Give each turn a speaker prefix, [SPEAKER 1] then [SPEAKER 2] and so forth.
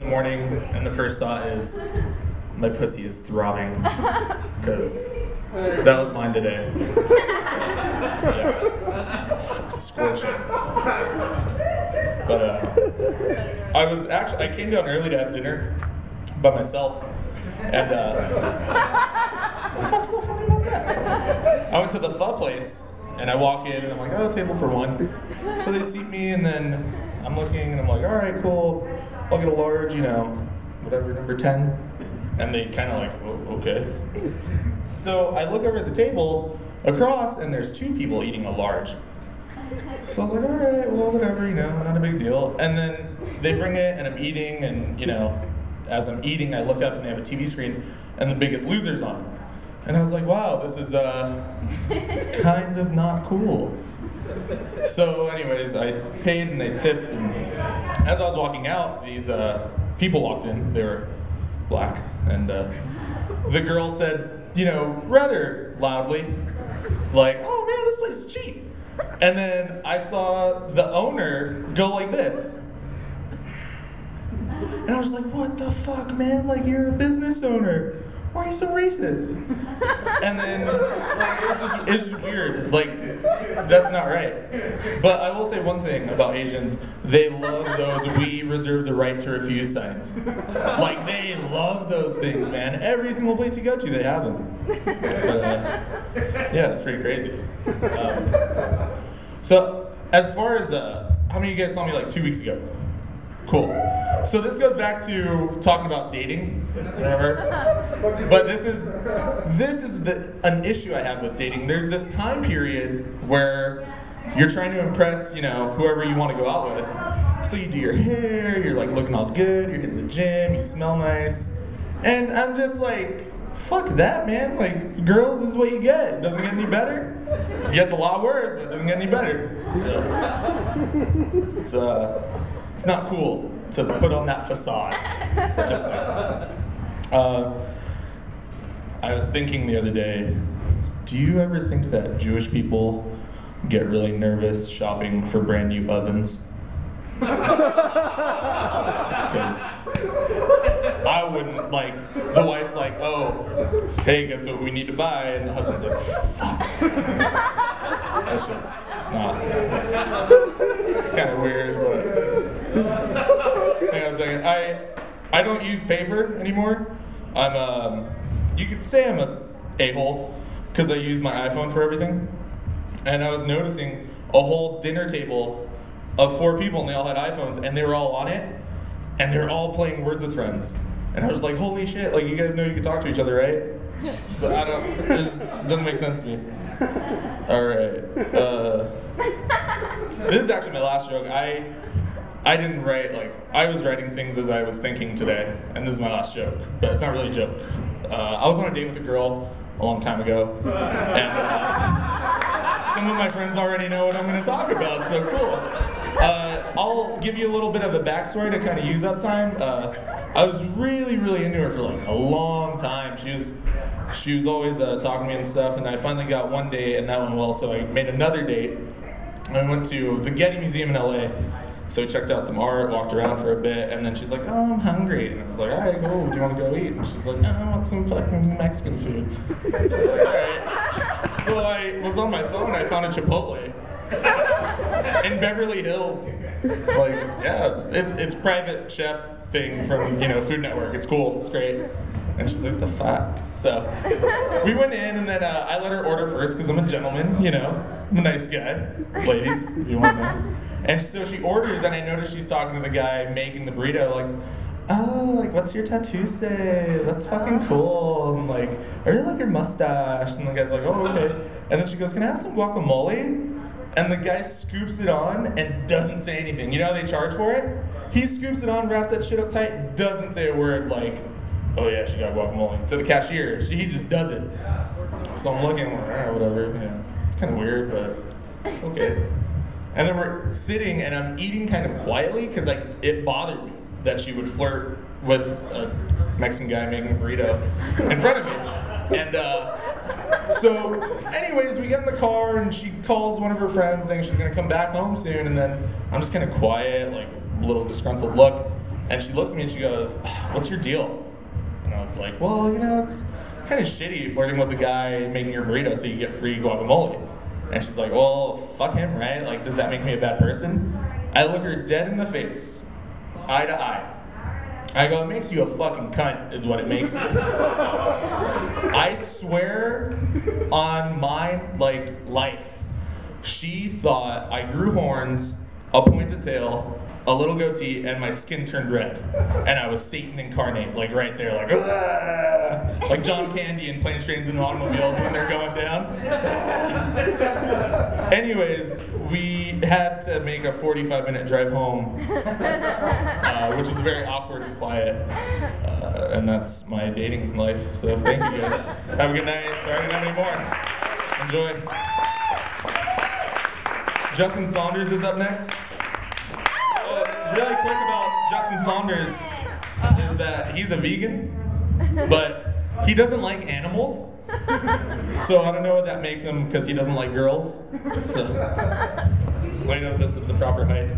[SPEAKER 1] In the morning, and the first thought is, my pussy is throbbing, because that was mine today. Yeah. Scorching. But I came down early to have dinner by myself, and what the fuck's so funny about that? I went to the pho place, and I walk in, and I'm like, oh, table for one. So they seat me, and then I'm looking, and I'm like, all right, cool. I'll get a large, whatever, number 10. And they kind of like, oh, okay. So I look over at the table across, and there's two people eating a large. So I was like, all right, well, whatever, not a big deal. And then they bring it, and I'm eating, and, as I'm eating, I look up, and they have a TV screen, and The Biggest Loser's on. And I was like, wow, this is kind of not cool. So anyways, I paid and I tipped, and as I was walking out, these people walked in. They were black, and the girl said, rather loudly, like, oh man, this place is cheap. And then I saw the owner go like this. And I was like, what the fuck, man? Like, you're a business owner. Why are you so racist? And then, it's just weird. Like, that's not right. But I will say one thing about Asians. They love those "we reserve the right to refuse" signs. Like, they love those things, man. Every single place you go to, they have them. But, yeah, it's pretty crazy. So, as far as, how many of you guys saw me like 2 weeks ago? Cool. So this goes back to talking about dating, remember? But this is an issue I have with dating. There's this time period where you're trying to impress, whoever you want to go out with. So you do your hair, you're like looking all good, you're hitting the gym, you smell nice. And I'm just like, fuck that, man. Like, girls, this is what you get. It doesn't get any better. It gets a lot worse, but it doesn't get any better. So, it's not cool to put on that facade. Just saying. I was thinking the other day, do you ever think that Jewish people get really nervous shopping for brand new ovens? Because I wouldn't, the wife's like, oh, hey, guess what we need to buy? And the husband's like, fuck. That shit's not. It's kind of weird, but hang on a second. I don't use paper anymore. You could say I'm a a-hole because I use my iPhone for everything. And I was noticing a whole dinner table of 4 people, and they all had iPhones, and they were all on it, and they were all playing Words with Friends. And I was like, holy shit, you guys know you can talk to each other, right? But it just doesn't make sense to me. Alright. This is actually my last joke. I didn't write, I was writing things as I was thinking today, and this is my last joke. But it's not really a joke. I was on a date with a girl a long time ago, and some of my friends already know what I'm going to talk about, so cool. I'll give you a little bit of a backstory to kind of use up time. I was really, really into her for a long time. She was always talking to me and stuff, and I finally got one date, and that went well, so I made another date. I went to the Getty Museum in LA, so we checked out some art, walked around for a bit, and then she's like, oh, I'm hungry. And I was like, all right, cool, do you want to go eat? And she's like, no, I want some fucking Mexican food. I was like, all right. So I was on my phone, I found a Chipotle in Beverly Hills. Yeah, it's private chef thing from, Food Network. It's cool, it's great. And she's like, the fuck? So we went in, and then I let her order first because I'm a gentleman, I'm a nice guy. Ladies, if you want to know. And so she orders, and I notice she's talking to the guy making the burrito, oh, what's your tattoo say? That's fucking cool. And I really like your mustache. And the guy's like, oh, okay. And then she goes, can I have some guacamole? And the guy scoops it on and doesn't say anything. You know how they charge for it? He scoops it on, wraps that shit up tight, doesn't say a word oh yeah, she got guacamole. To the cashier, he just does it. So I'm looking, whatever. It's kind of weird, but okay. And then we're sitting, and I'm eating kind of quietly because it bothered me that she would flirt with a Mexican guy making a burrito in front of me. And so anyways, we get in the car, and she calls one of her friends saying she's going to come back home soon, and then I'm just kind of quiet, a little disgruntled look. And she looks at me and she goes, "What's your deal?" And I was like, "Well, you know, it's kind of shitty flirting with a guy making your burrito so you get free guacamole." And she's like, "Well, fuck him, right? Like, does that make me a bad person?" I look her dead in the face, eye to eye. I go, "It makes you a fucking cunt, is what it makes you." I swear on my, life, she thought I grew horns, a pointed tail, a little goatee, and my skin turned red. And I was Satan incarnate, right there, "Aah!" Like John Candy in Planes, Trains, and Automobiles when they're going down. Anyways, we had to make a 45-minute drive home, which was very awkward and quiet. And that's my dating life. So thank you guys. Have a good night. Sorry I didn't have any more. Enjoy. Justin Saunders is up next. Really quick about Justin Saunders is that he's a vegan, but he doesn't like animals. So I don't know what that makes him, because he doesn't like girls. So let me know if this is the proper height.